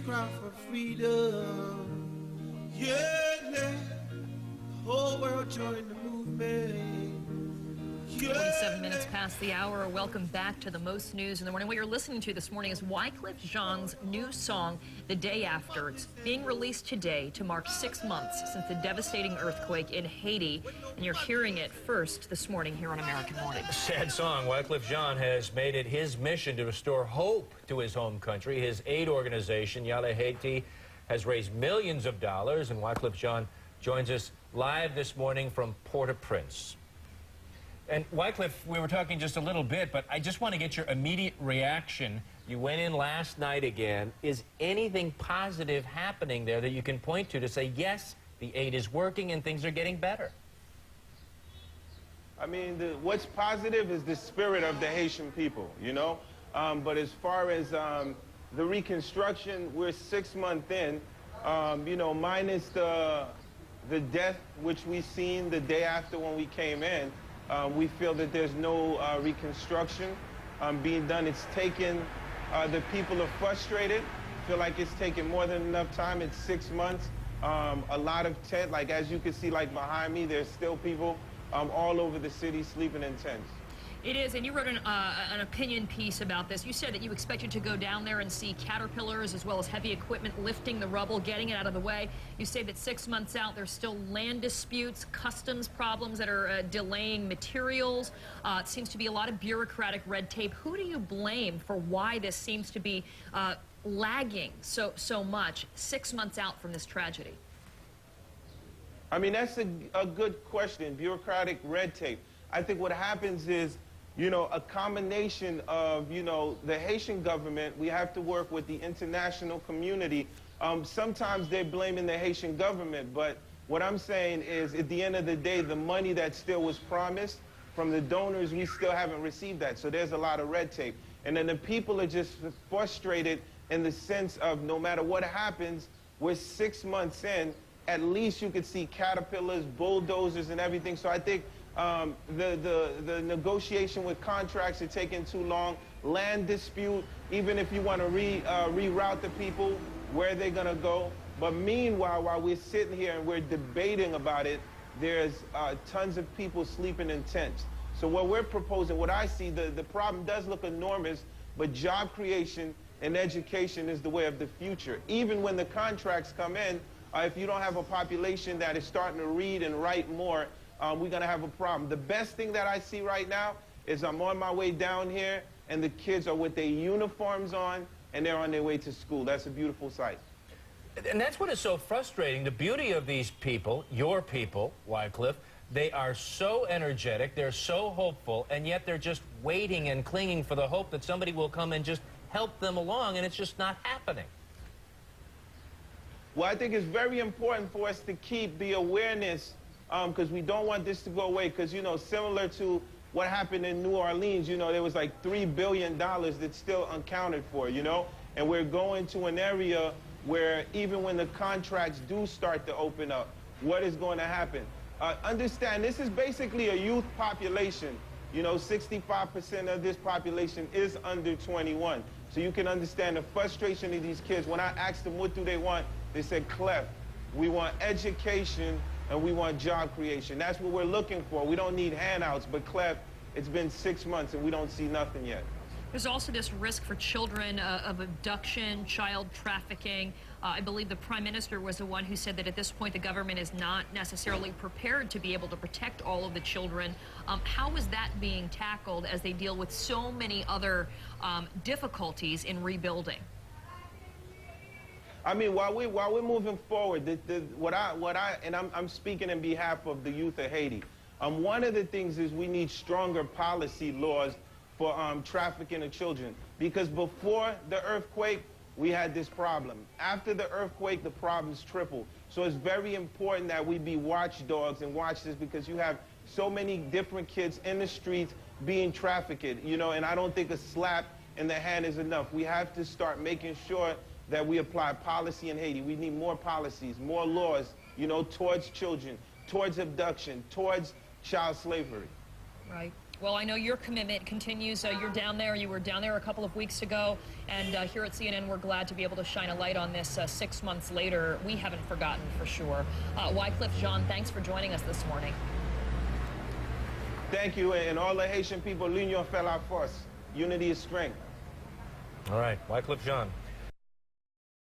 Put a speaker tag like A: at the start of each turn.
A: Haitians cry for freedom. Yeah, let the whole world join the movement.
B: 27 minutes past the hour. Welcome back to the Most News in the Morning. What you're listening to this morning is Wyclef Jean's new song, The Day After. It's being released today to mark 6 months since the devastating earthquake in Haiti. And you're hearing it first this morning here on American Morning.
C: Sad song. Wyclef Jean has made it his mission to restore hope to his home country. His aid organization, Yale Haiti, has raised millions of dollars. And Wyclef Jean joins us live this morning from Port-au-Prince. And Wyclef, we were talking just a little bit, but I just want to get your immediate reaction. You went in last night again. Is anything positive happening there that you can point to say, yes, the aid is working and things are getting better?
D: I mean, what's positive is the spirit of the Haitian people, you know? But as far as the reconstruction, we're 6 months in, you know, minus the death, which we seen the day after when we came in. We feel that there's no reconstruction being done. It's taken, the people are frustrated, feel like it's taken more than enough time. It's 6 months. A lot of tent, like as you can see, like behind me, there's still people all over the city sleeping in tents.
B: It is, and you wrote an opinion piece about this. You said that you expected to go down there and see caterpillars as well as heavy equipment lifting the rubble, getting it out of the way. You say that 6 months out, there's still land disputes, customs problems that are delaying materials. It seems to be a lot of bureaucratic red tape. Who do you blame for why this seems to be lagging so much 6 months out from this tragedy?
D: I mean, that's a good question, bureaucratic red tape. I think what happens is, you know, a combination of, you know, the Haitian government, we have to work with the international community. Sometimes they're blaming the Haitian government, but what I'm saying is at the end of the day, the money that still was promised from the donors, we still haven't received that. So there's a lot of red tape. And then the people are just frustrated in the sense of no matter what happens, we're 6 months in, at least you could see caterpillars, bulldozers and everything. So I think the negotiation with contracts are taking too long. Land dispute, even if you want to reroute the people, where they're going to go. But meanwhile, while we're sitting here and we're debating about it, there's tons of people sleeping in tents. So what we're proposing, what I see, the problem does look enormous, but job creation and education is the way of the future. Even when the contracts come in, if you don't have a population that is starting to read and write more, we're going to have a problem. The best thing that I see right now is I'm on my way down here, and the kids are with their uniforms on, and they're on their way to school. That's a beautiful sight.
C: And that's what is so frustrating. The beauty of these people, your people, Wyclef, they are so energetic, they're so hopeful, and yet they're just waiting and clinging for the hope that somebody will come and just help them along, and it's just not happening.
D: Well, I think it's very important for us to keep the awareness because we don't want this to go away because, you know, similar to what happened in New Orleans, you know, there was like $3 billion that's still unaccounted for, you know, and we're going to an area where even when the contracts do start to open up, what is going to happen? Understand, this is basically a youth population. You know, 65% of this population is under 21. So you can understand the frustration of these kids. When I asked them what do they want, they said, Clef, we want education and we want job creation. That's what we're looking for. We don't need handouts, but Clef, it's been 6 months and we don't see nothing yet.
B: There's also this risk for children of abduction, child trafficking. I believe the Prime Minister was the one who said that at this point the government is not necessarily prepared to be able to protect all of the children. How is that being tackled as they deal with so many other difficulties in rebuilding?
D: I mean, while we're moving forward, I'm speaking in behalf of the youth of Haiti. One of the things is we need stronger policy laws for trafficking of children. Because before the earthquake, we had this problem. After the earthquake, the problems tripled. So it's very important that we be watchdogs and watch this because you have so many different kids in the streets being trafficked, you know, and I don't think a slap in the hand is enough. We have to start making sure that we apply policy in Haiti. We need more policies, more laws, you know, towards children, towards abduction, towards child slavery.
B: Right. Well, I know your commitment continues. You're down there. You were down there a couple of weeks ago. And here at CNN, we're glad to be able to shine a light on this 6 months later. We haven't forgotten for sure. Wycliffe Jean, thanks for joining us this morning.
D: Thank you, and all the Haitian people, l'union fait la force. Unity is strength.
C: All right, Wycliffe Jean.